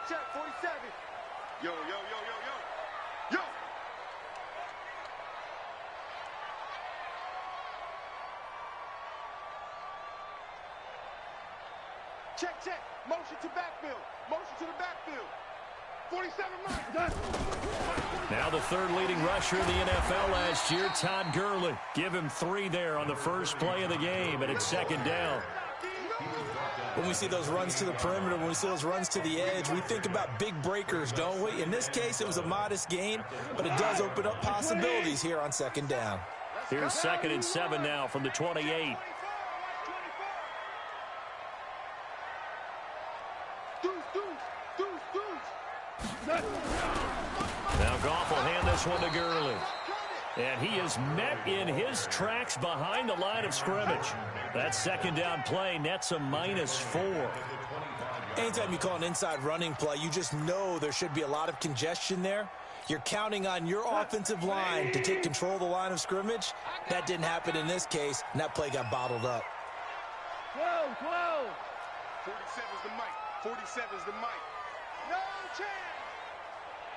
check, 47. Yo, yo, yo, yo, yo. Yo! Check. Motion to backfield. Motion to the backfield. 47 Mike. Now the third leading rusher in the NFL last year, Todd Gurley. Give him 3 there on the first play of the game, and it's second down. When we see those runs to the perimeter, when we see those runs to the edge, we think about big breakers, don't we? In this case, it was a modest gain, but it does open up possibilities here on second down. Here's 2nd and 7 now from the 28. Now Goff will hand this one to Gurley. And he is met in his tracks behind the line of scrimmage. That second down play nets a -4. Anytime you call an inside running play, you just know there should be a lot of congestion there. You're counting on your offensive line to take control of the line of scrimmage. That didn't happen in this case, and that play got bottled up. 12. 47's the mic. 47's the mic. No chance.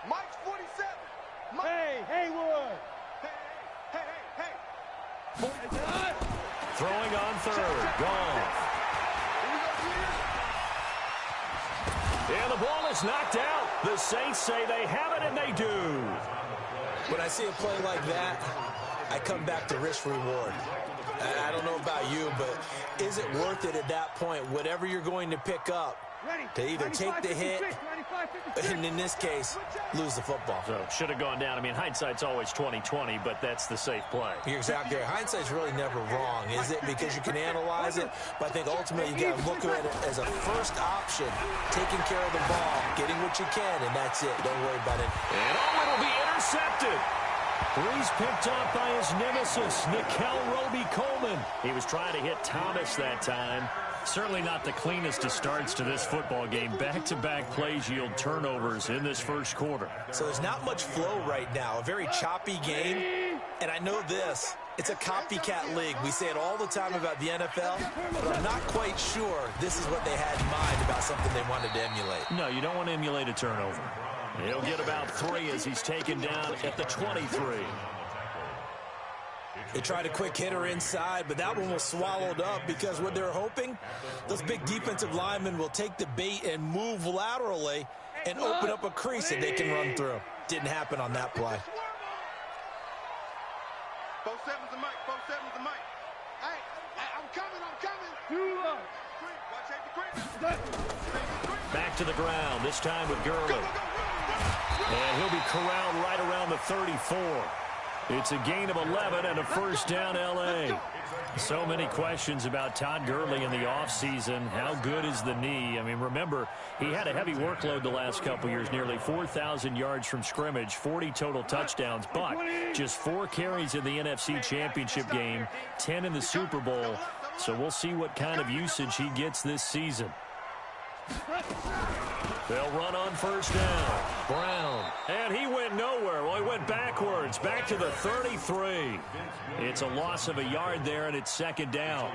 Mike's 47. Mike. Hey, Haywood. Hey. Throwing on third. Gone. And the ball is knocked out. The Saints say they have it, and they do. When I see a play like that, I come back to risk-reward. I don't know about you, but is it worth it at that point, whatever you're going to pick up, to either take the hit, and in this case, lose the football? So should have gone down. I mean, hindsight's always 20/20, but that's the safe play. You're exactly right. Hindsight's really never wrong, is it? Because you can analyze it, but I think ultimately you got to look at it as a first option, taking care of the ball, getting what you can, and that's it. Don't worry about it. And it'll be intercepted. Breeze picked off by his nemesis, Nickel Roby-Coleman. He was trying to hit Thomas that time. Certainly not the cleanest of starts to this football game. Back-to-back plays yield turnovers in this first quarter. So there's not much flow right now. A very choppy game. And I know this. It's a copycat league. We say it all the time about the NFL, but I'm not quite sure this is what they had in mind about something they wanted to emulate. No, you don't want to emulate a turnover. He'll get about 3 as he's taken down at the 23. They tried a quick hitter inside, but that one was swallowed up because what they're hoping, those big defensive linemen will take the bait and move laterally and open up a crease that they can run through. Didn't happen on that play. 47's the mic. 47's the mic. Hey, I'm coming. Back to the ground, this time with Gurley. And he'll be corralled right around the 34. It's a gain of 11 and a first down, L.A. So many questions about Todd Gurley in the offseason. How good is the knee? I mean, remember, he had a heavy workload the last couple years, nearly 4,000 yards from scrimmage, 40 total touchdowns, but just 4 carries in the NFC Championship game, 10 in the Super Bowl. So we'll see what kind of usage he gets this season. They'll run on first down. Brown. And he went nowhere. Well, he went backwards. Back to the 33. It's a loss of a yard there, and it's second down.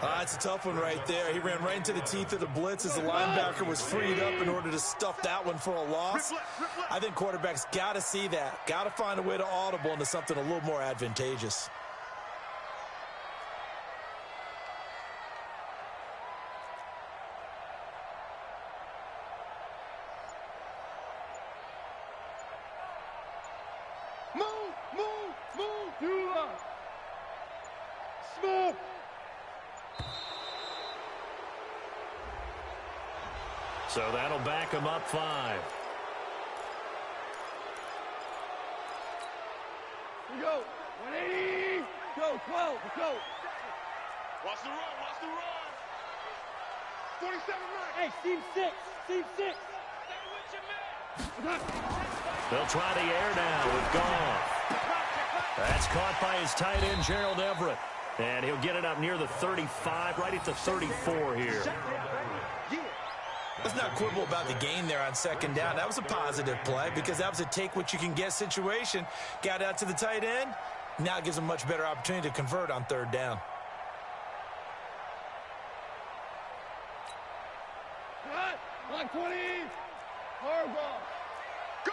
That's a tough one right there. He ran right into the teeth of the blitz as the linebacker was freed up in order to stuff that one for a loss. I think quarterbacks got to see that. Got to find a way to audible into something a little more advantageous. So that'll back him up 5. We go. 180. Go, 12. Let's go. Watch the run. 47 Mike. Hey, Steve 6. Steve 6. They'll try the air now with Goff. That's caught by his tight end, Gerald Everett. And he'll get it up near the 35, right at the 34 here. Let's not quibble about the gain there on second down. That was a positive play because that was a take-what-you-can-get situation. Got out to the tight end. Now it gives him a much better opportunity to convert on third down. Cut. 20. Hard ball. Go.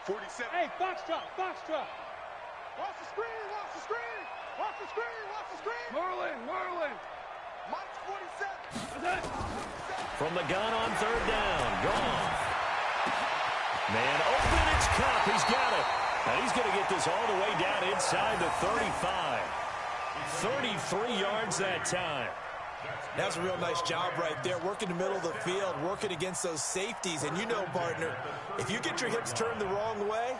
47. Hey, box drop, box drop. Watch the screen, watch the screen. Watch the screen, watch the screen. Merlin. Mike's 47. That's it. From the gun on third down. Gone. Man open, it's Cup. He's got it. And he's going to get this all the way down inside the 35. 33 yards that time. That's a real nice job right there, working the middle of the field, working against those safeties. And you know, partner, if you get your hips turned the wrong way,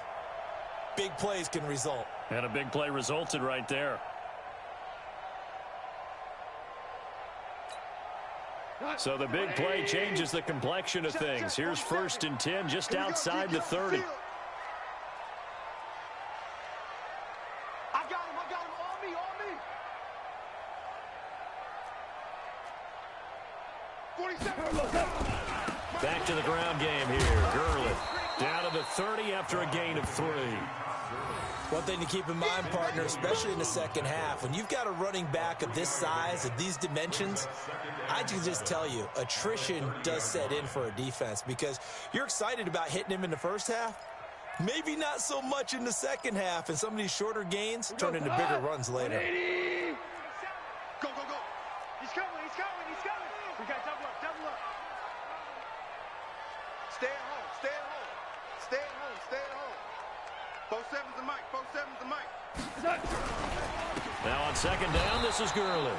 big plays can result. And a big play resulted right there. So the big play changes the complexion of things. Here's 1st and 10 just outside the 30. I got him, on me. Back to the ground game here. Gurley down to the 30 after a gain of 3. One thing to keep in mind, partner, especially in the second half, when you've got a running back of this size, of these dimensions, I can just tell you, attrition does set in for a defense because you're excited about hitting him in the first half, maybe not so much in the second half, and some of these shorter gains turn into bigger runs later. Go. He's coming. We got double up. Stay at home. Both sevens and Mike. Now on second down, this is Gurley.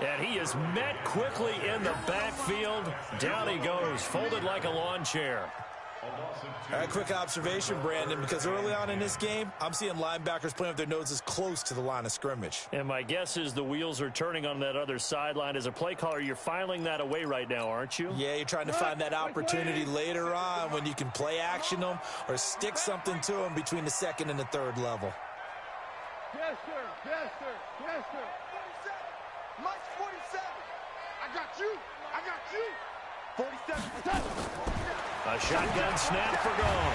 And he is met quickly in the backfield. Down he goes, folded like a lawn chair. All right, quick observation, Brandon, because early on in this game, I'm seeing linebackers playing with their noses close to the line of scrimmage. And my guess is the wheels are turning on that other sideline. As a play caller, you're filing that away right now, aren't you? Yeah, you're trying to find that opportunity later on when you can play action them or stick something to them between the second and the third level. Yes, sir. 47. Mike's 47. I got you. 47. A shotgun snap for goal.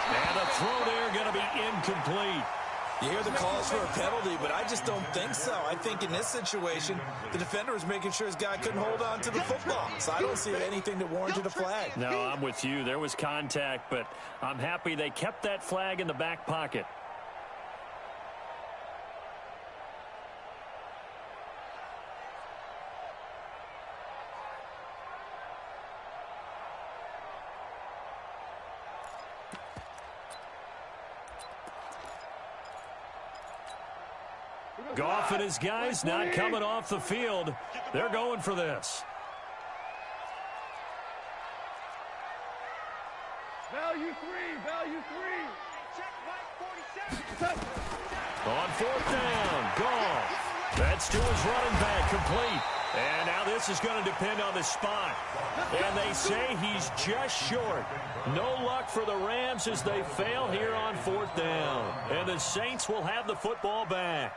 And a throw there going to be incomplete. You hear the calls for a penalty, but I just don't think so. I think in this situation, the defender was making sure his guy couldn't hold on to the football. So I don't see anything that warranted a flag. No, I'm with you. There was contact, but I'm happy they kept that flag in the back pocket. Goff and his guys not coming off the field. They're going for this. Value three. Check Mike 47. On fourth down, Goff. That's to his running back, complete. And now this is going to depend on the spot. And they say he's just short. No luck for the Rams as they fail here on fourth down. And the Saints will have the football back.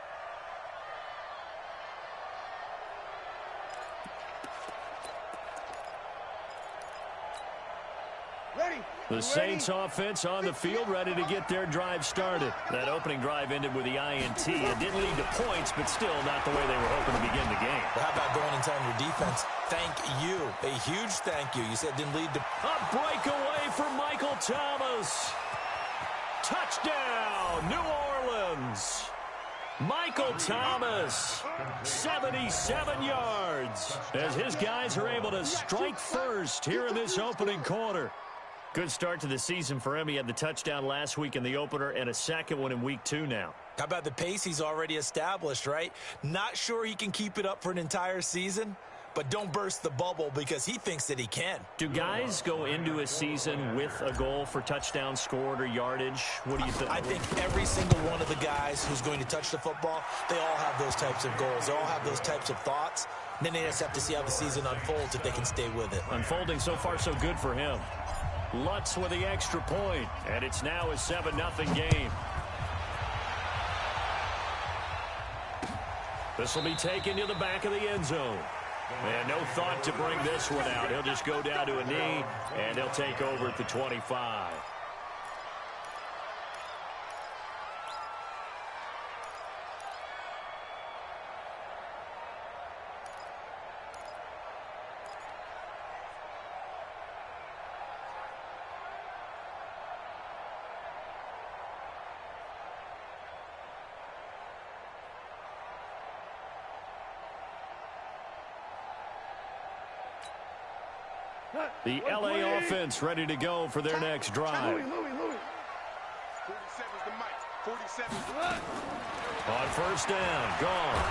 The Saints offense on the field, ready to get their drive started. That opening drive ended with the INT. It didn't lead to points, but still not the way they were hoping to begin the game. Well, how about going and telling your defense, thank you, a huge thank you. You said it didn't lead to... A breakaway for Michael Thomas. Touchdown, New Orleans. Michael Thomas, 77 yards, as his guys are able to strike first here in this opening quarter. Good start to the season for him. He had the touchdown last week in the opener and a second one in week 2 now. How about the pace he's already established, right? Not sure he can keep it up for an entire season, but don't burst the bubble because he thinks that he can. Do guys go into a season with a goal for touchdown scored or yardage? What do you think? I think every single one of the guys who's going to touch the football, they all have those types of goals. They all have those types of thoughts. And then they just have to see how the season unfolds if they can stay with it. Unfolding so far so good for him. Lutz with the extra point, and it's now a 7-0 game. This will be taken to the back of the end zone. And no thought to bring this one out. He'll just go down to a knee, and he'll take over at the 25. The LA offense ready to go for their next drive. 47's the mic. 47's the mic. On first down, gone.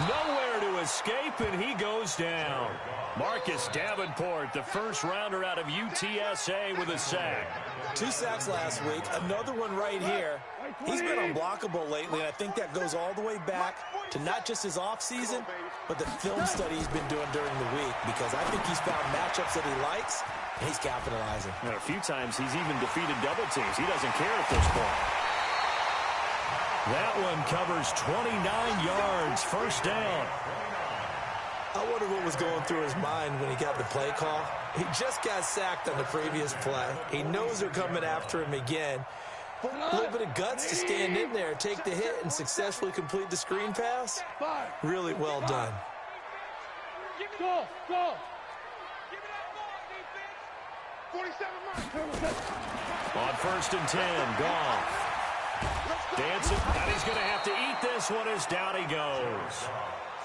Nowhere to escape, and he goes down. Marcus Davenport, the first rounder out of UTSA, with a sack. 2 sacks last week, another one right here. He's been unblockable lately, and I think that goes all the way back to not just his offseason, but the film study he's been doing during the week, because I think he's found matchups that he likes, and he's capitalizing. And a few times he's even defeated double teams. He doesn't care at this point. That one covers 29 yards, first down. I wonder what was going through his mind when he got the play call. He just got sacked on the previous play. He knows they're coming after him again. A little bit of guts to stand in there, take the hit, and successfully complete the screen pass. Really well done. Go, go. 47 On first and 10, Goff. Dancing, and he's going to have to eat this one as down he goes.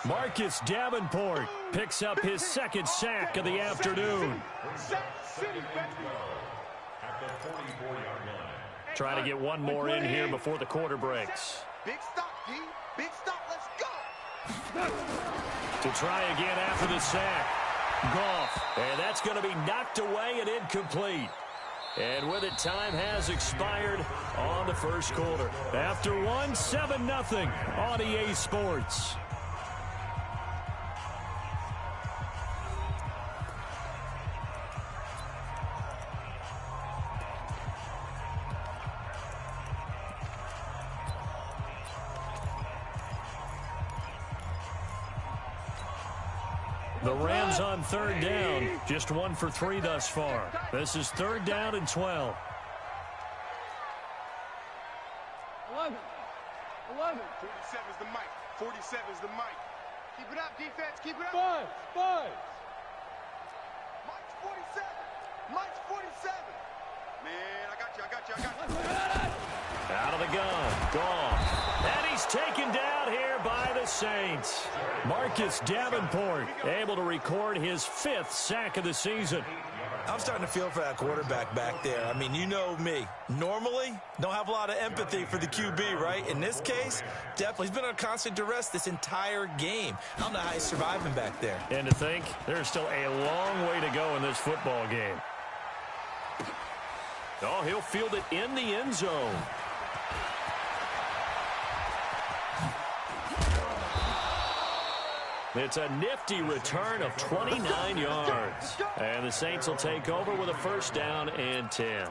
Marcus Davenport picks up his second sack of the afternoon. Trying to get one more in here before the quarter breaks. Big stop, D. Big stop. Let's go. To try again after the sack. Goff, and that's going to be knocked away and incomplete. And with it, time has expired on the first quarter. After one, 7-0 on EA Sports. The Rams on third down, just 1 for 3 thus far. This is third down and 12. 11. 47's the mic. 47's the mic. Keep it up, defense. Keep it up. 5. Mike's 47. Mike's 47. Man, I got you. Out of the gun, gone. And he's taken down here by the Saints. Marcus Davenport able to record his 5th sack of the season. I'm starting to feel for that quarterback back there. I mean, you know me. Normally, don't have a lot of empathy for the QB, right? In this case, definitely. He's been on constant duress this entire game. I don't know how he's surviving back there. And to think, there's still a long way to go in this football game. Oh, he'll field it in the end zone. It's a nifty return of 29 yards. And the Saints will take over with a first down and 10.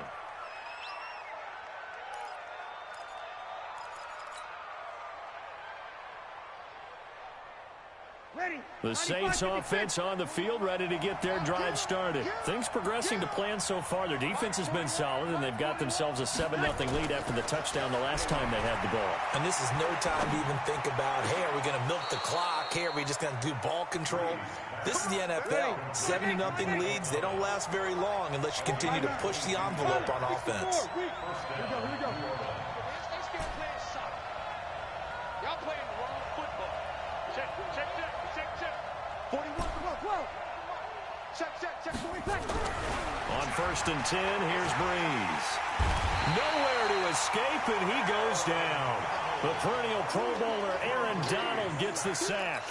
The Saints offense on the field, ready to get their drive started. Things progressing to plan so far. Their defense has been solid, and they've got themselves a 7-0 lead after the touchdown the last time they had the ball. And this is no time to even think about, hey, are we going to milk the clock? Hey, are we just going to do ball control? This is the NFL. 70-0 leads. They don't last very long unless you continue to push the envelope on offense. Here we go. Y'all playing the wrong football. Check. 41. Check. On first and 10, here's Breeze. Nowhere to escape, and he goes down. The perennial Pro Bowler Aaron Donald gets the sack.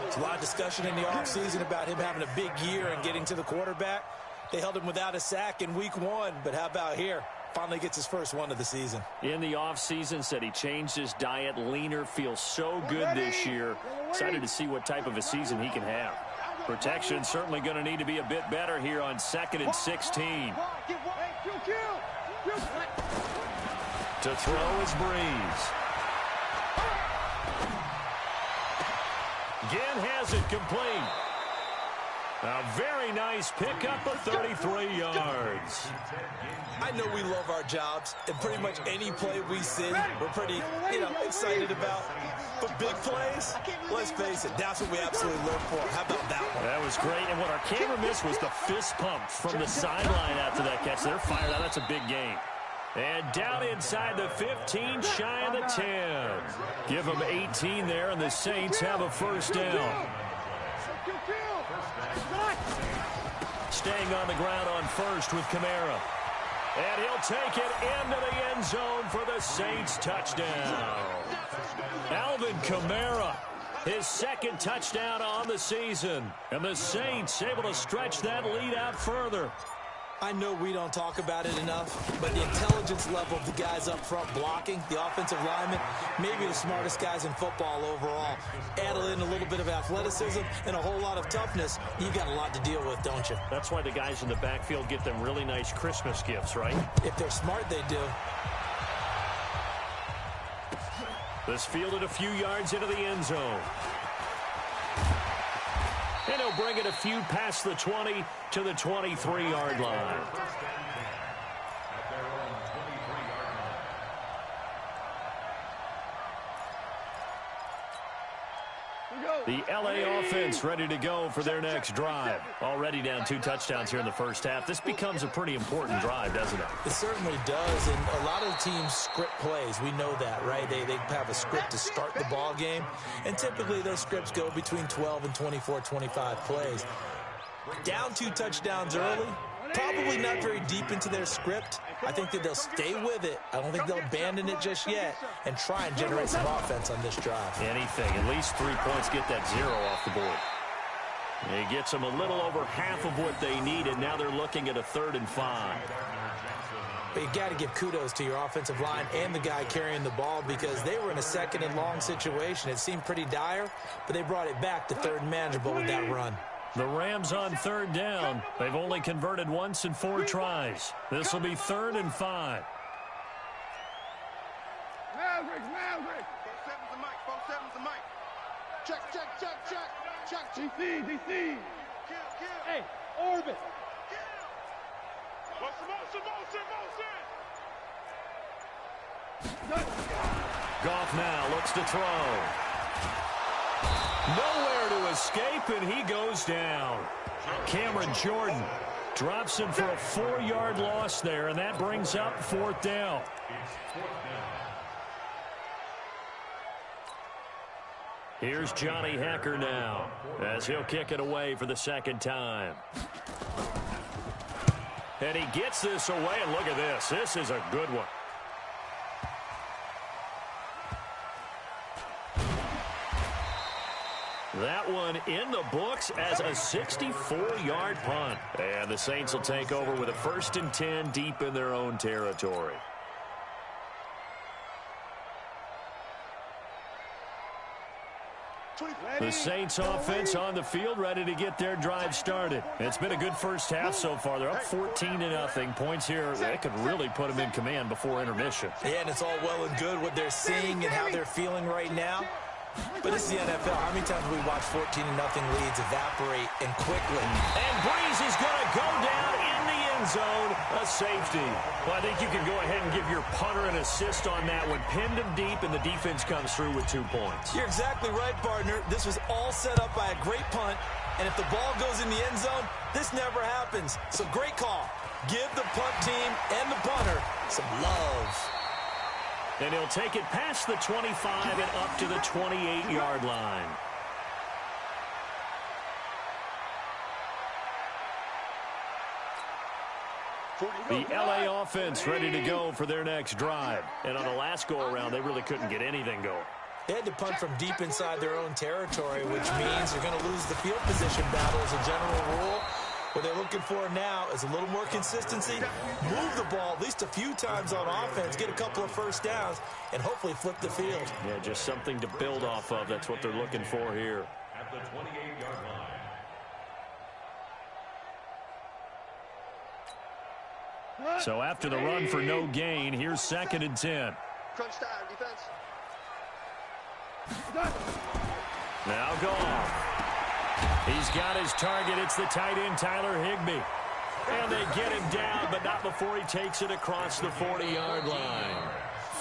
There's a lot of discussion in the offseason about him having a big year and getting to the quarterback. They held him without a sack in week 1, but how about here? Finally gets his first one of the season. In the offseason, said he changed his diet, leaner, feels so good this year. Excited to see what type of a season he can have. Protection certainly going to need to be a bit better here on 2nd and 16. To throw is Breeze. Again has it complete. A very nice pickup of 33 yards. I know we love our jobs, and pretty much any play we see, we're pretty, excited about. But big plays, let's face it, that's what we absolutely live for. How about that one? That was great, and what our camera missed was the fist pump from the sideline after that catch. They're fired out. That's a big game. And down inside the 15, shy of the 10. Give them 18 there, and the Saints have a first down. staying on the ground on first with Kamara. And he'll take it into the end zone for the Saints touchdown. Alvin Kamara, his second touchdown on the season. And the Saints able to stretch that lead out further. I know we don't talk about it enough, but the intelligence level of the guys up front blocking, the offensive linemen, maybe the smartest guys in football overall. Add in a little bit of athleticism and a whole lot of toughness, you got a lot to deal with, don't you? That's why the guys in the backfield get them really nice Christmas gifts, right? If they're smart, they do. This fielded a few yards into the end zone. And he'll bring it a few past the 20 to the 23-yard line. The LA offense ready to go for their next drive. Already down 2 touchdowns here in the first half. This becomes a pretty important drive, doesn't it? It certainly does, and a lot of the teams script plays. We know that, right? They have a script to start the ball game, and typically those scripts go between 12 and 24, 25 plays. Down 2 touchdowns early, probably not very deep into their script. I think that they'll stay with it. I don't think they'll abandon it just yet and try and generate some offense on this drive. Anything. At least 3 points, get that 0 off the board. He gets them a little over half of what they needed. Now they're looking at a 3rd and 5. But you got to give kudos to your offensive line and the guy carrying the ball because they were in a 2nd and long situation. It seemed pretty dire, but they brought it back to 3rd and manageable with that run. The Rams on 3rd down. They've only converted once in 4 tries. This will be 3rd and 5. Maverick. 4-7's the mic. 4-7's the mic. Check. DC. Kill. Hey, orbit. Motion. Goff now looks to throw. Nowhere to escape, and he goes down. Cameron Jordan drops him for a 4-yard loss there, and that brings up 4th down. Here's Johnny Hacker now as he'll kick it away for the 2nd time. And he gets this away, and look at this. This is a good one. That one in the books as a 64-yard punt. And the Saints will take over with a 1st and 10 deep in their own territory. The Saints offense on the field ready to get their drive started. It's been a good first half so far. They're up 14-0. Points here, they could really put them in command before intermission. Yeah, and it's all well and good what they're seeing and how they're feeling right now. But it's the NFL. How many times have we watched 14-0 leads evaporate and quickly? And Breeze is going to go down in the end zone. A safety. Well, I think you can go ahead and give your punter an assist on that one. Pinned him deep, and the defense comes through with 2 points. You're exactly right, partner. This was all set up by a great punt. And if the ball goes in the end zone, this never happens. So great call. Give the punt team and the punter some love. And he'll take it past the 25 and up to the 28-yard line. The LA offense ready to go for their next drive. And on the last go-around, they really couldn't get anything going. They had to punt from deep inside their own territory, which means they're going to lose the field position battle as a general rule. What they're looking for now is a little more consistency, move the ball at least a few times on offense, get a couple of 1st downs, and hopefully flip the field. Yeah, just something to build off of. That's what they're looking for here. At the 28-yard line. So after the run for no gain, here's 2nd and 10. Crunch time, defense. Now Goff. He's got his target. It's the tight end, Tyler Higbee. And they get him down, but not before he takes it across the 40-yard line.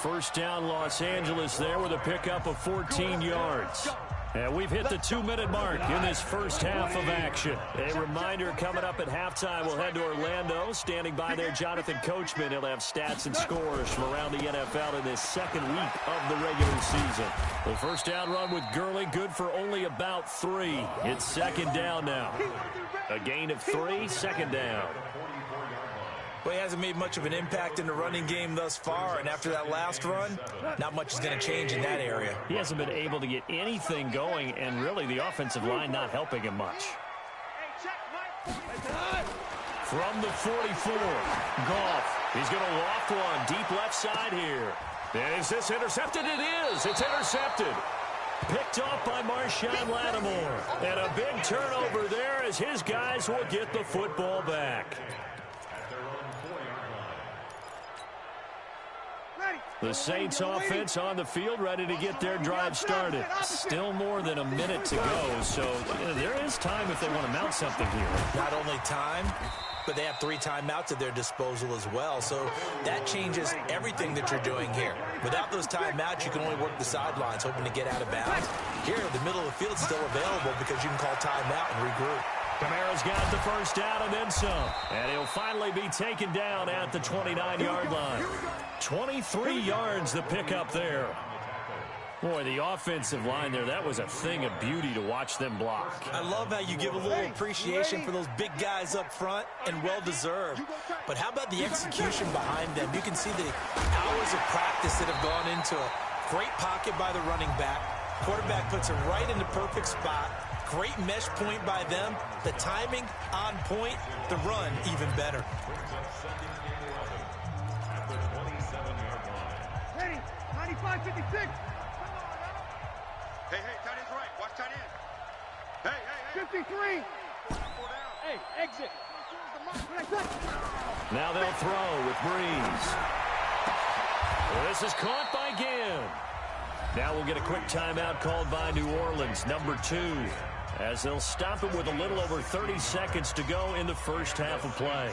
1st down, Los Angeles there with a pickup of 14 yards. And we've hit the 2-minute mark in this first half of action. A reminder coming up at halftime, we'll head to Orlando. Standing by there, Jonathan Coachman. He'll have stats and scores from around the NFL in this 2nd week of the regular season. The 1st down run with Gurley, good for only about 3. It's 2nd down now. A gain of 3, second down. Well, he hasn't made much of an impact in the running game thus far, and after that last run, not much is going to change in that area. He hasn't been able to get anything going, and really the offensive line not helping him much. From the 44, Goff. He's going to loft one deep left side here. And is this intercepted? It is. It's intercepted. Picked off by Marshawn Lattimore. And a big turnover there as his guys will get the football back. The Saints offense on the field ready to get their drive started. Still more than a minute to go, so there is time if they want to mount something here. Not only time, but they have 3 timeouts at their disposal as well, so that changes everything that you're doing here. Without those timeouts, you can only work the sidelines, hoping to get out of bounds. Here, the middle of the field is still available because you can call timeout and regroup. Kamara's got the first down and then some. And he'll finally be taken down at the 29-yard line. 23 yards the pickup there. Boy, the offensive line there, that was a thing of beauty to watch them block. I love how you give a little appreciation for those big guys up front, and well-deserved. But how about the execution behind them? You can see the hours of practice that have gone into it. Great pocket by the running back. Quarterback puts it right in the perfect spot. Great mesh point by them. The timing on point. The run even better. Ready, 95-56. Hey, tight end's right. Watch tight end. Hey. 53. Hey, exit. Now they'll throw with Breeze. This is caught by Ginn. Now we'll get a quick timeout called by New Orleans, number 2, as they'll stop it with a little over 30 seconds to go in the first half of play.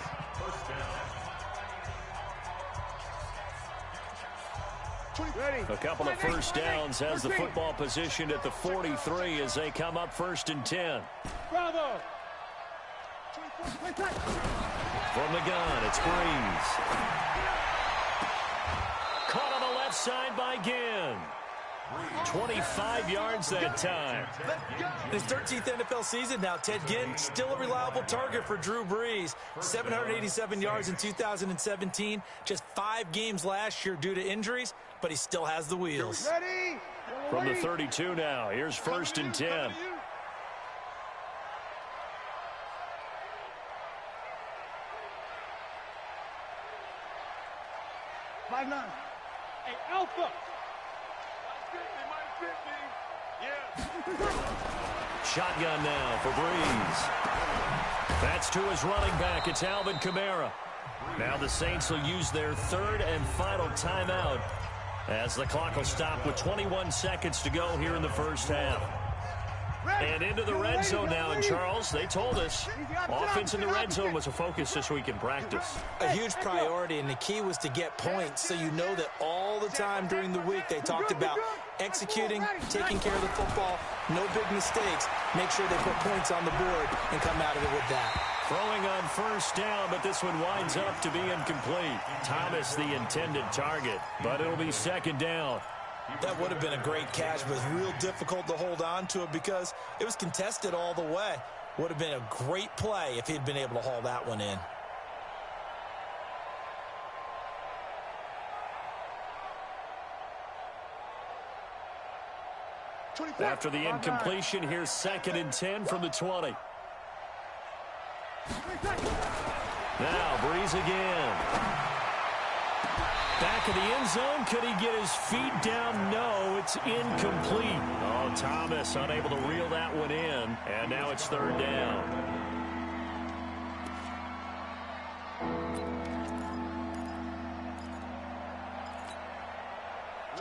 A couple of first downs as the football positioned at the 43 as they come up 1st and 10. Bravo. From the gun, it's Breeze. Caught on the left side by Ginn. 25 yards that time. His 13th NFL season now, Ted Ginn, still a reliable target for Drew Brees. 787 yards in 2017, just 5 games last year due to injuries, but he still has the wheels. Ready. From the 32 now, here's 1st and 10. 5-9. Hey, Alpha. Shotgun now for Breeze. That's to his running back. It's Alvin Kamara. Now the Saints will use their 3rd and final timeout as the clock will stop with 21 seconds to go here in the first half. And into the red zone now, and Charles, they told us offense in the red zone was a focus this week in practice. A huge priority, and the key was to get points, so you know that all the time during the week they talked about executing, taking care of the football, no big mistakes, make sure they put points on the board and come out of it with that. Throwing on first down, but this one winds up to be incomplete. Thomas the intended target, but it'll be 2nd down. That would have been a great catch, but it was real difficult to hold on to it because it was contested all the way. Would have been a great play if he'd been able to haul that one in. After the incompletion, here's 2nd and 10 from the 20. Now Breeze again. Back of the end zone. Could he get his feet down? No, it's incomplete. Oh, Thomas unable to reel that one in. And now it's 3rd down.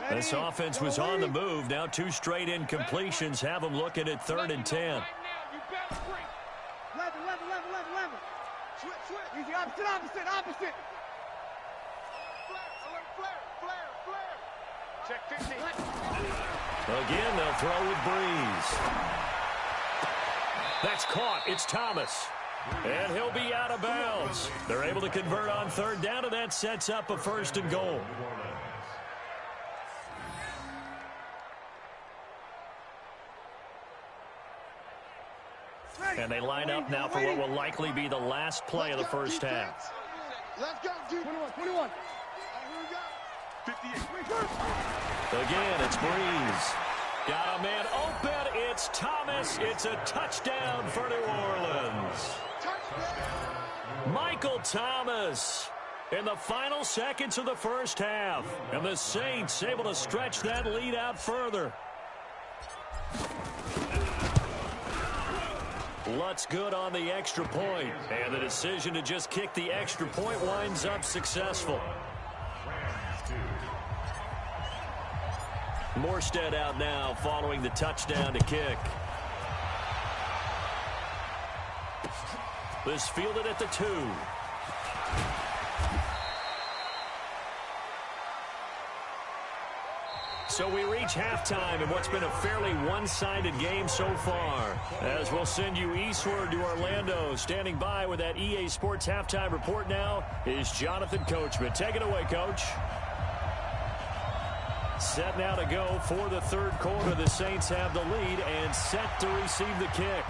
This offense was on the move. Now 2 straight incompletions have them looking at 3rd and 10. 11. Easy, opposite. Check 15. Again, they'll throw with Breeze. That's caught. It's Thomas. And he'll be out of bounds. They're able to convert on 3rd down, and that sets up a 1st and goal. And they line up now for what will likely be the last play of the first half. Let's go, 21. Again, it's Breeze. Got a man open. It's Thomas. It's a touchdown for New Orleans. Michael Thomas in the final seconds of the first half. And the Saints able to stretch that lead out further. Lutz good on the extra point. And the decision to just kick the extra point winds up successful. Morstead out now following the touchdown to kick. This fielded at the 2. So we reach halftime in what's been a fairly one-sided game so far. As we'll send you eastward to Orlando. Standing by with that EA Sports halftime report now is Jonathan Coachman. Take it away, Coach. Set now to go for the third quarter. The Saints have the lead and set to receive the kick.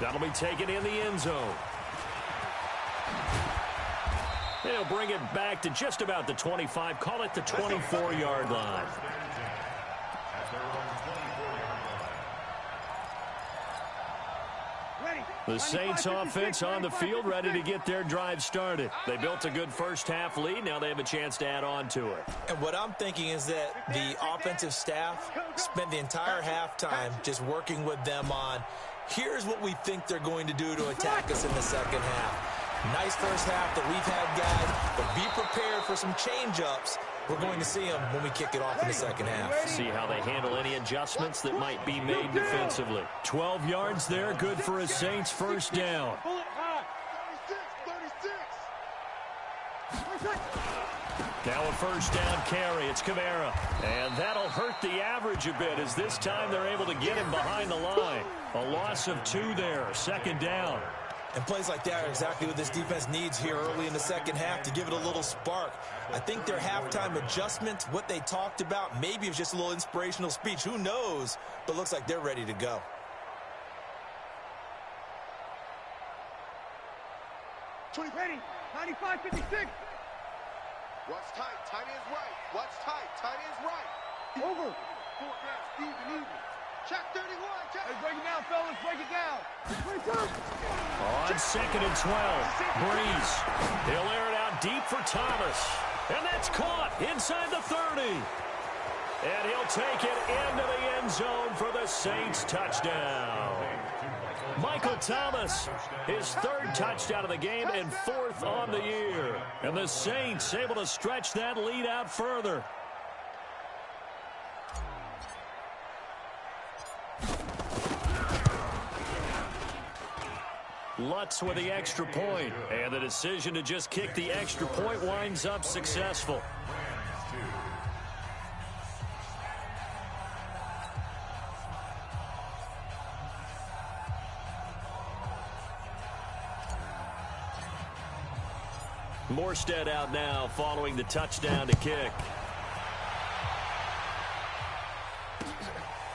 That'll be taken in the end zone. They'll bring it back to just about the 25. Call it the 24-yard line. The Saints offense on the field, ready to get their drive started. They built a good first-half lead. Now they have a chance to add on to it. And what I'm thinking is that the offensive staff spent the entire halftime just working with them on, here's what we think they're going to do to attack us in the second half. Nice first half that we've had, guys, but be prepared for some change-ups. We're going to see them when we kick it off in the second half. See how they handle any adjustments that might be made defensively. 12 yards there, good for a Saints first down. Now a first down carry. It's Kamara. And that'll hurt the average a bit as this time they're able to get him behind the line. A loss of 2 there, second down. And plays like that are exactly what this defense needs here early in the second half to give it a little spark. I think their halftime adjustment, what they talked about, maybe it was just a little inspirational speech. Who knows? But looks like they're ready to go. Ready. 95-56. What's tight? Timing is right. What's tight? Timing is right. Over. 4 down, Steve and even. Check 31. Check. Hey, break it down, fellas. Break it down. On 2nd and 12. Breeze. He'll air it out deep for Thomas. And that's caught inside the 30. And he'll take it into the end zone for the Saints touchdown. Michael Thomas, his 3rd touchdown of the game and 4th on the year. And the Saints able to stretch that lead out further. Lutz with the extra point, and the decision to just kick the extra point winds up successful. Morstead out now following the touchdown to kick.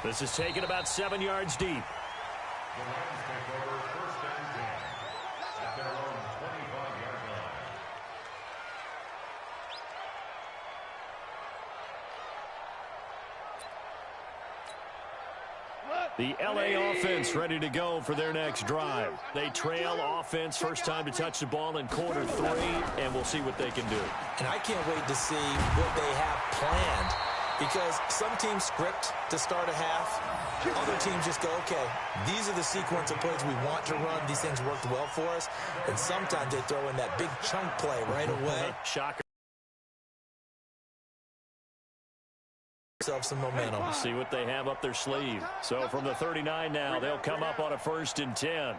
This is taken about 7 yards deep. The LA offense ready to go for their next drive. They trail offense, first time to touch the ball in quarter 3, and we'll see what they can do. And I can't wait to see what they have planned, because some teams script to start a half. Other teams just go, okay, these are the sequence of plays we want to run. These things worked well for us. And sometimes they throw in that big chunk play right away. Shocker. Some momentum. See what they have up their sleeve. So from the 39 now, they'll come up on a 1st and 10.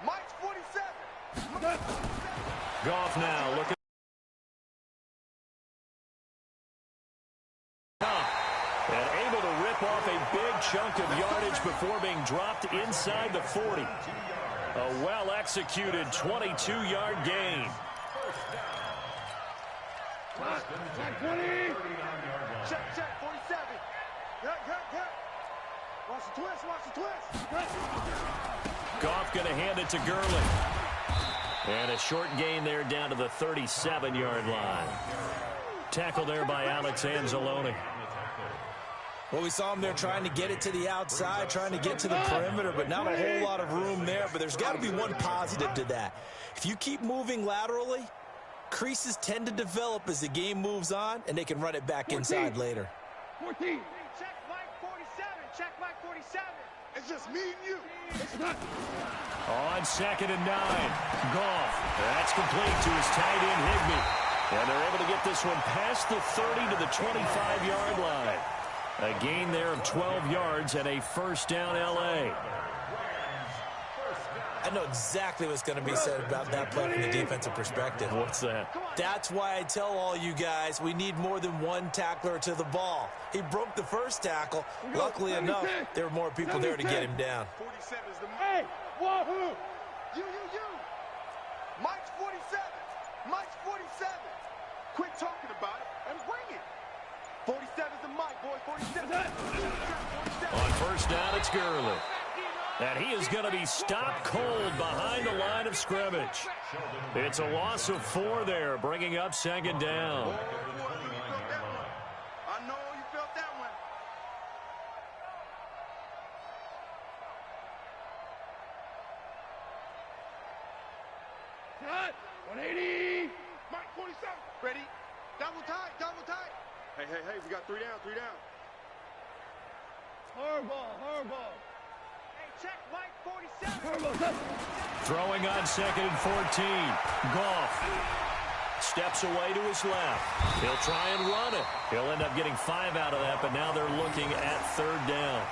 Mike's 47. Goff now looking. And able to rip off a big chunk of yardage before being dropped inside the 40. A well-executed 22-yard gain. Check, 47. Watch the twist, watch the twist. Goff going to hand it to Gurley. And a short gain there down to the 37-yard line. Tackle there by Alex Anzalone. Well, we saw him there trying to get it to the outside, trying to get to the perimeter, but not a whole lot of room there. But there's got to be one positive to that. If you keep moving laterally, creases tend to develop as the game moves on, and they can run it back 14. Inside later. 14. Check Mike 47. Check Mike 47. It's just me and you. On 2nd and 9. Goff. That's complete to his tight end, Higbee. And they're able to get this one past the 30 to the 25-yard line. A gain there of 12 yards and a first down, L.A. I know exactly what's going to be said about that play from the defensive perspective. What's that? That's why I tell all you guys we need more than one tackler to the ball. He broke the first tackle. Luckily enough, there were more people there to get him down. 47 is the Hey, wahoo! You. Mike's 47. Mike's 47. Quit talking about it and bring it. 47 is the Mike, boy. 47. On first down, it's Gurley. And he is going to be stopped cold behind the line of scrimmage. It's a loss of 4 there, bringing up 2nd down. I know you felt that one. Cut! 180! Mike 47. Ready? Double tight, double tight. Hey, we got 3 down, 3 down. Hardball. Hey, check Mike 47. Hardball, touch. Throwing on 2nd and 14. Goff steps away to his left. He'll try and run it. He'll end up getting 5 out of that, but now they're looking at 3rd down.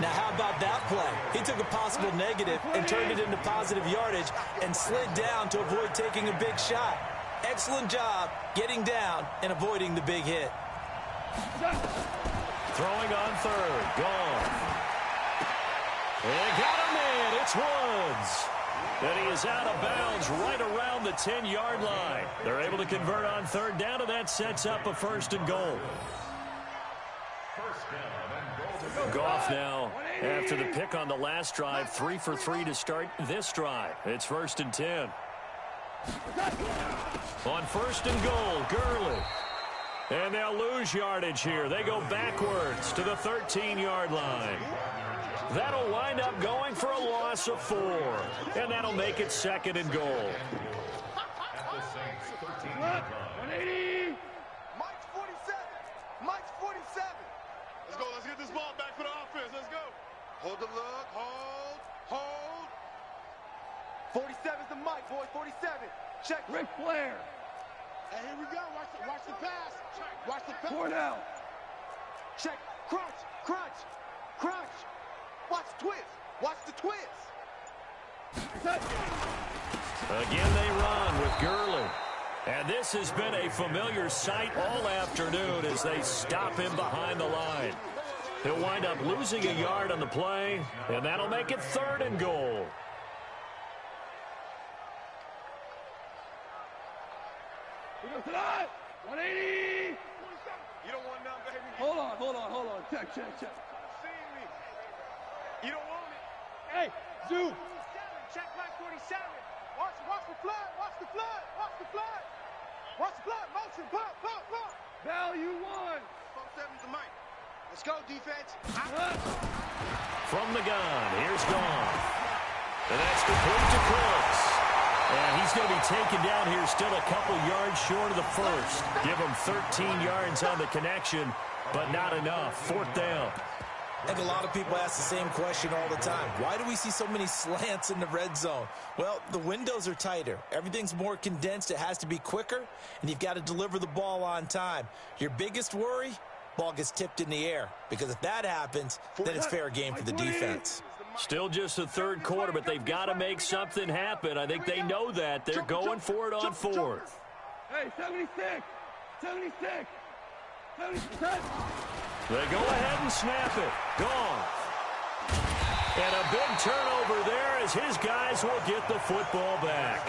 Now, how about that play? He took a possible negative and turned it into positive yardage and slid down to avoid taking a big shot. Excellent job getting down and avoiding the big hit. Throwing on 3rd. Goff. And got him in. It's Woods. And he is out of bounds right around the 10-yard line. They're able to convert on 3rd down, and that sets up a 1st and goal. Goff now, after the pick on the last drive, 3 for 3 to start this drive. It's 1st and 10. On 1st and goal, Gurley. And they'll lose yardage here. They go backwards to the 13-yard line. That'll wind up going for a loss of 4. And that'll make it 2nd and goal. 180! Mike's 47. Mike's 47. Let's go. Let's get this ball back for the offense. Let's go. Hold the look. Hold. 47 is the Mike, boy. 47. Check. Ric Flair. And here we go. Watch the pass. Watch the pass. 4 down. Check. Crunch. Watch the twist. Watch the twist. Touch. Again they run with Gurley. And this has been a familiar sight all afternoon as they stop him behind the line. He'll wind up losing a yard on the play, and that'll make it 3rd and goal. We go tonight. 180! You don't want none, baby. Hold on. Check. See me. You don't want it. Hey, Zoo. 47. Check Mike 47. Watch the flood. Motion. Pump. Value 1. 7's the Mike. Let's go, defense. From the gun, here's Goff. And that's complete to Cooks. And he's going to be taken down here still a couple yards short of the first. Give him 13 yards on the connection, but not enough. 4th down. I think a lot of people ask the same question all the time. Why do we see so many slants in the red zone? Well, the windows are tighter. Everything's more condensed. It has to be quicker, and you've got to deliver the ball on time. Your biggest worry, ball gets tipped in the air, because if that happens, then it's fair game for the defense. Still just the 3rd quarter, but they've got to make something happen. I think they know that. They're going for it on 4th. Hey, 76. They go ahead and snap it. Goff. And a big turnover there as his guys will get the football back.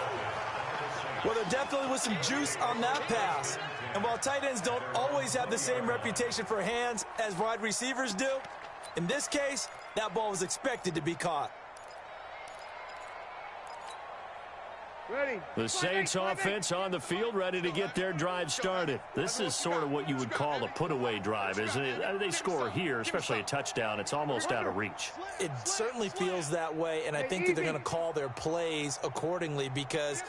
Well, there definitely was some juice on that pass. And while tight ends don't always have the same reputation for hands as wide receivers do, In this case, that ball was expected to be caught. Ready. The Saints offense on the field, ready to get their drive started. This is sort of what you would call a put-away drive, isn't it? I mean, they score here, especially a touchdown. It's almost out of reach. It certainly feels that way, and I think that they're going to call their plays accordingly, because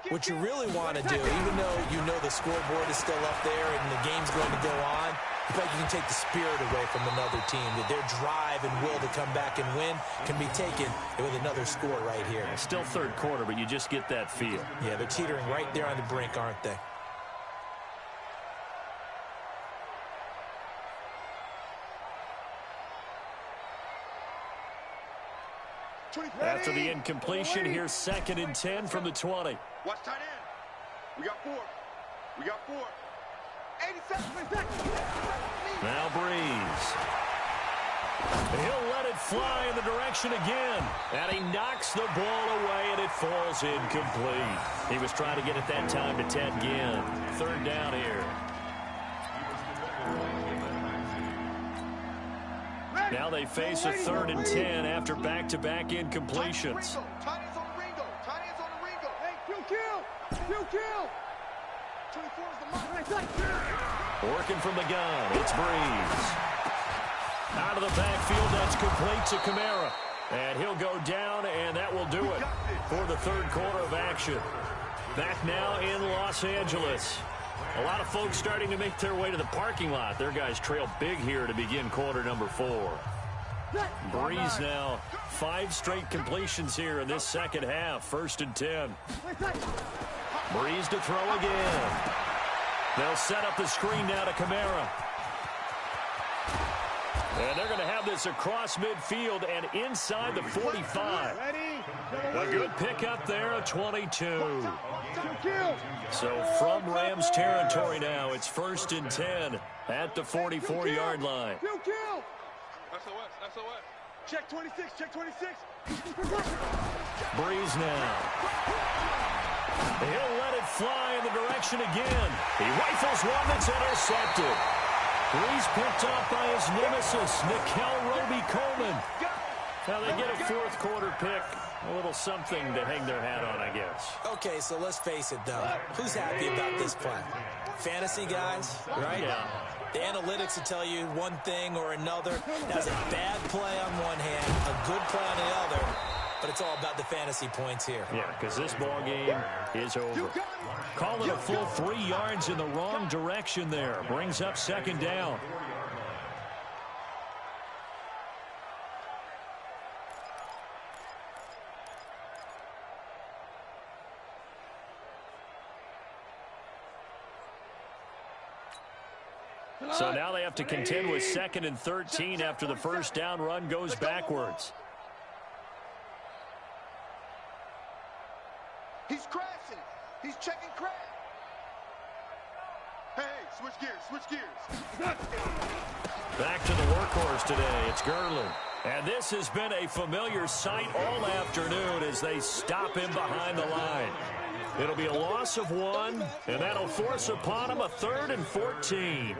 what you really want to do, even though you know the scoreboard is still up there and the game's going to go on, you can take the spirit away from another team, that their drive and will to come back and win can be taken with another score right here. Still third quarter, but you just get that feel. Yeah, they're teetering right there on the brink, aren't they? After the incompletion, here's 2nd and 10 from the 20. Watch tight end. We got 4. We got 4. 87 seconds. Now Breeze. He'll let it fly in the direction again. And he knocks the ball away, and it falls incomplete. He was trying to get it that time to Ted Ginn. 3rd down here. Now they face a 3rd and 10 after back-to-back incompletions. Tight ends on the Ringo. Tight ends on the Ringo. Hey, kill. 24 is the mark. Working from the gun, it's Breeze. Out of the backfield, that's complete to Kamara. And he'll go down, and that will do it for the 3rd quarter of action. Back now in Los Angeles. A lot of folks starting to make their way to the parking lot. Their guys trail big here to begin quarter number 4. Breeze now, 5 straight completions here in this second half. 1st and 10. Breeze to throw again. They'll set up the screen now to Kamara. And they're going to have this across midfield and inside the 45. A good pickup there, a 22. So from Rams territory now, it's 1st and 10 at the 44-yard line. SOS. Check 26. Breeze now. He'll let it fly in the direction again. He rifles one that's intercepted. Breeze picked off by his nemesis, Nickel Roby-Coleman. Now they get a 4th quarter pick. A little something to hang their hat on, I guess. Okay, so let's face it, though. Who's happy about this play? Fantasy guys, right? Yeah. The analytics will tell you one thing or another. That's a bad play on one hand, a good play on the other, but it's all about the fantasy points here. Yeah, because this ball game is over. Call it a full 3 yards in the wrong direction there. Brings up 2nd down. So now they have to contend with 2nd and 13 after the 1st down run goes backwards. He's crashing. He's checking crash. Hey, switch gears. Back to the workhorse today. It's Gurley. And this has been a familiar sight all afternoon as they stop him behind the line. It'll be a loss of 1, and that'll force upon him a 3rd and 14.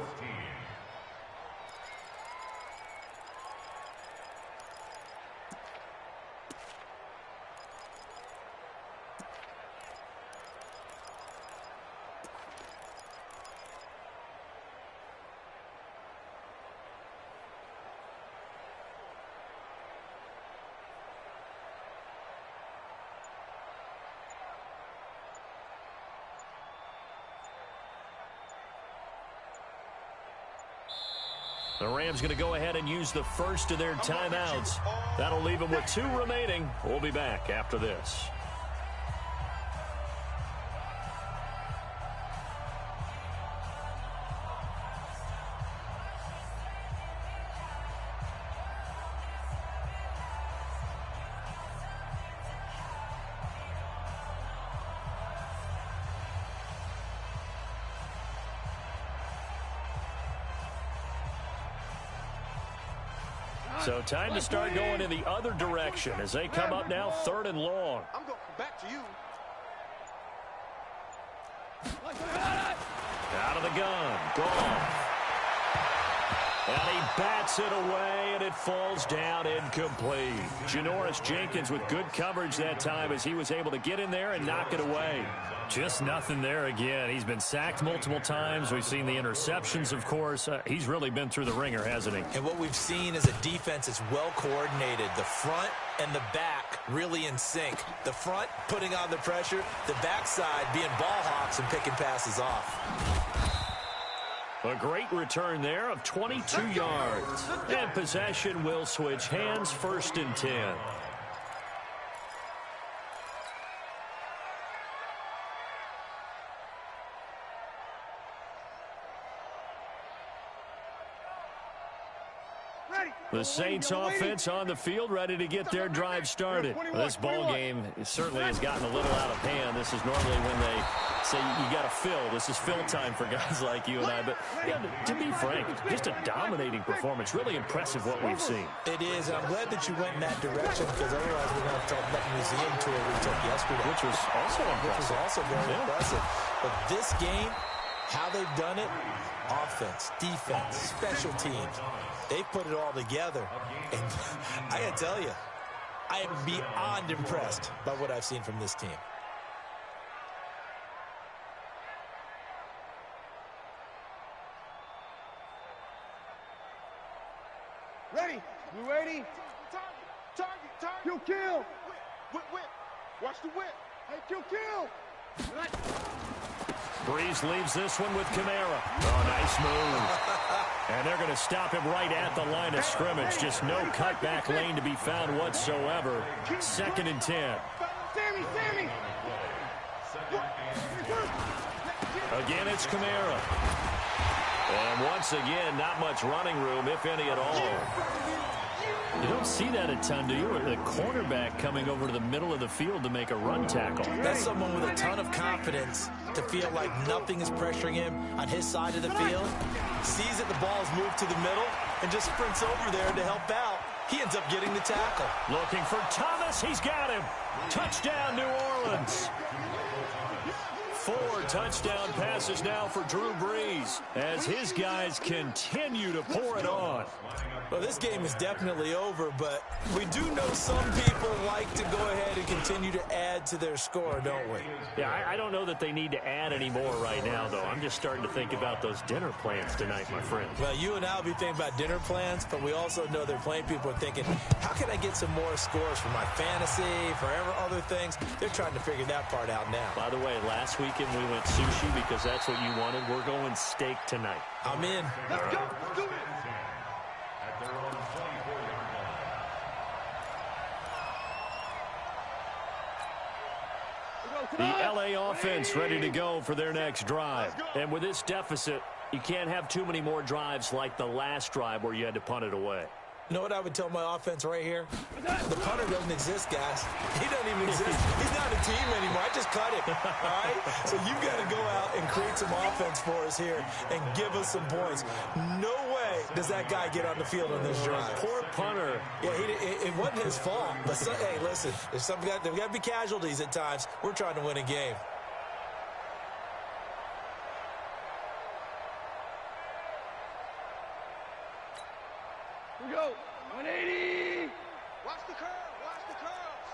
The Rams going to go ahead and use the first of their timeouts. That'll leave them with 2 remaining. We'll be back after this. So time to start going in the other direction as they come up now 3rd and long. I'm going back to you. Out of the gun. Goff. And he bats it away, and it falls down incomplete. Janoris Jenkins with good coverage that time as he was able to get in there and knock it away. Just nothing there again. He's been sacked multiple times. We've seen the interceptions, of course. He's really been through the ringer, hasn't he? And what we've seen is a defense is well coordinated. The front and the back really in sync. The front putting on the pressure, the backside being ball hawks and picking passes off. A great return there of 22 yards. And possession will switch hands, 1st and 10. The Saints offense on the field, ready to get their drive started. This ball game certainly has gotten a little out of hand. This is normally when they say you got to fill. This is fill time for guys like you and I. But yeah, to be frank, just a dominating performance. Really impressive what we've seen. It is, and I'm glad that you went in that direction because otherwise we're going to talk about the museum tour we took yesterday. Which was also impressive. Which was also very impressive. But this game, how they've done it, offense, defense, special teams, they've put it all together. And I got to tell you, I am beyond impressed by what I've seen from this team. Ready? You ready? Target. Kill, kill. Whip. Watch the whip. Hey, kill. Breeze leaves this one with Kamara. Oh, nice move. And they're going to stop him right at the line of scrimmage. Just no cutback lane to be found whatsoever. 2nd and 10. Sammy. Again, it's Kamara. And once again, not much running room, if any at all. You don't see that a ton, do you? The cornerback coming over to the middle of the field to make a run tackle. That's someone with a ton of confidence to feel like nothing is pressuring him on his side of the field. Sees that the ball is moved to the middle and just sprints over there to help out. He ends up getting the tackle. Looking for Thomas. He's got him. Touchdown, New Orleans. 4 touchdown passes now for Drew Brees as his guys continue to pour it on. Well, this game is definitely over, but we do know some people like to go ahead and continue to add to their score, don't we? Yeah, I don't know that they need to add any more right now, though. I'm just starting to think about those dinner plans tonight, my friend. Well, you and I will be thinking about dinner plans, but we also know they're playing people are thinking, how can I get some more scores for my fantasy, for other things? They're trying to figure that part out now. By the way, last weekend we went sushi because that's what you wanted. We're going steak tonight. I'm in. Let's go. Do it. The LA offense ready to go for their next drive. And with this deficit, you can't have too many more drives like the last drive where you had to punt it away. You know what I would tell my offense right here? The punter doesn't exist, guys. He doesn't even exist. He's not a team anymore. I just cut him, all right? So you've got to go out and create some offense for us here and give us some points. No way does that guy get on the field on this drive. Poor punter. Yeah, it wasn't his fault. But hey, listen, there's got to be casualties at times. We're trying to win a game. Here we go. 180. Watch the curl. Watch the curls.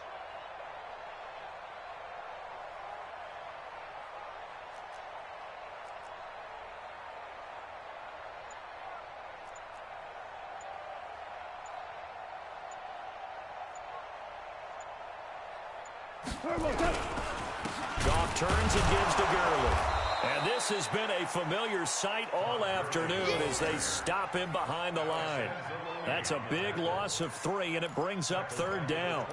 Goff turns and gives to Gurley. And this has been a familiar sight all afternoon as they stop him behind the line. That's a big loss of 3, and it brings up 3rd down.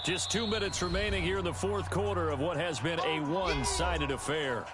Just 2 minutes remaining here in the 4th quarter of what has been a one-sided affair.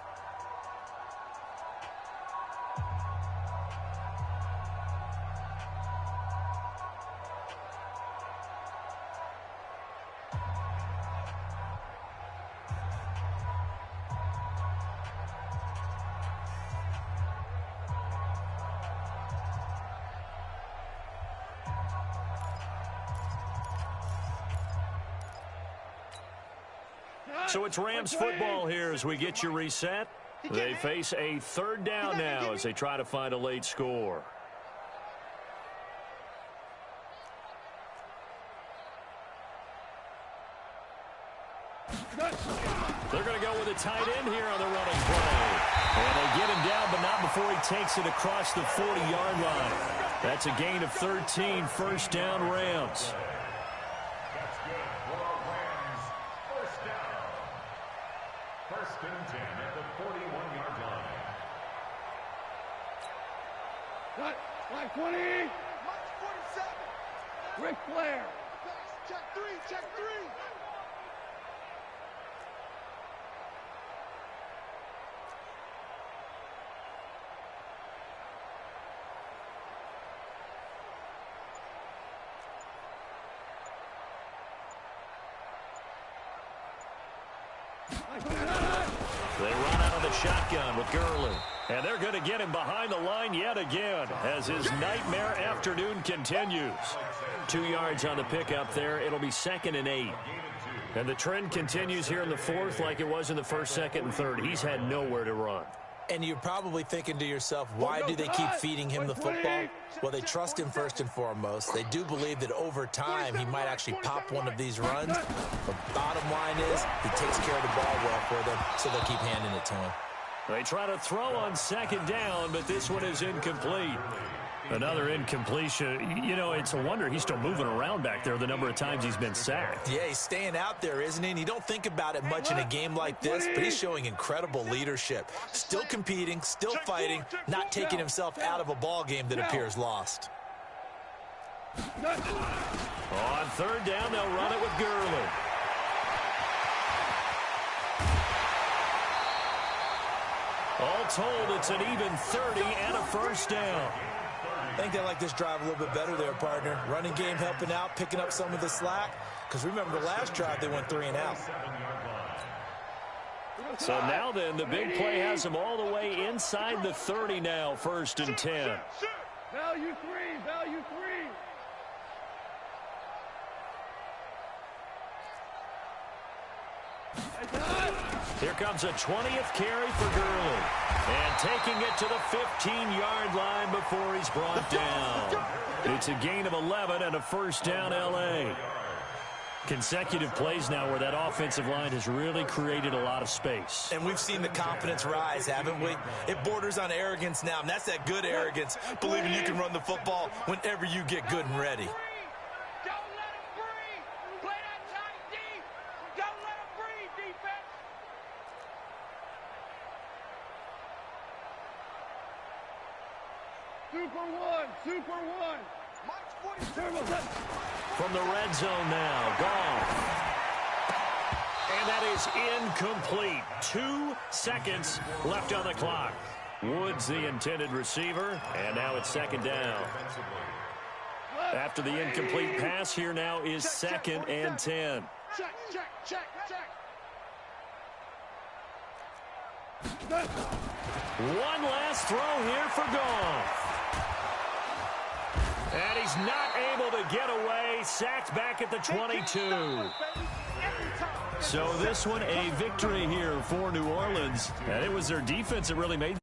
So it's Rams football here as we get you reset. They face a third down now as they try to find a late score. They're going to go with a tight end here on the running play. And they get him down, but not before he takes it across the 40-yard line. That's a gain of 13, first down Rams. First and 10 at the 41-yard line. Cut. Line 20. Mike 47. Ric Flair. Check three. Check three. They run out of the shotgun with Gurley. And they're going to get him behind the line yet again as his nightmare afternoon continues. 2 yards on the pickup there. It'll be 2nd and 8. And the trend continues here in the fourth like it was in the first, second, and third. He's had nowhere to run. And you're probably thinking to yourself, why do they keep feeding him the football? Well, they trust him first and foremost. They do believe that over time he might actually pop one of these runs. The bottom line is he takes care of the ball well for them, so they'll keep handing it to him. They try to throw on 2nd down, but this one is incomplete. Another incompletion. You know, it's a wonder he's still moving around back there the number of times he's been sacked. Yeah, he's staying out there, isn't he? And you don't think about it much in a game like this, but he's showing incredible leadership. Still competing, still fighting, not taking himself out of a ball game that appears lost. On 3rd down, they'll run it with Gurley. All told, it's an even 30 and a first down. I think they like this drive a little bit better there, partner. Running game helping out, picking up some of the slack. Because remember, the last drive, they went 3 and out. So now then, the big play has them all the way inside the 30 now, 1st and 10. Value 3. Value 3. Here comes a 20th carry for Gurley. And taking it to the 15-yard line before he's brought down. It's a gain of 11 and a first down L.A. Consecutive plays now where that offensive line has really created a lot of space. And we've seen the confidence rise, haven't we? It borders on arrogance now, and that's that good arrogance, believing you can run the football whenever you get good and ready. Super one. From the red zone now, Goff. And that is incomplete. 2 seconds left on the clock. Woods the intended receiver, and now it's 2nd down. After the incomplete pass, here now is 2nd and 10. One last throw here for Goff. And he's not able to get away. Sacked back at the 22. So this one a victory here for New Orleans. And it was their defense that really made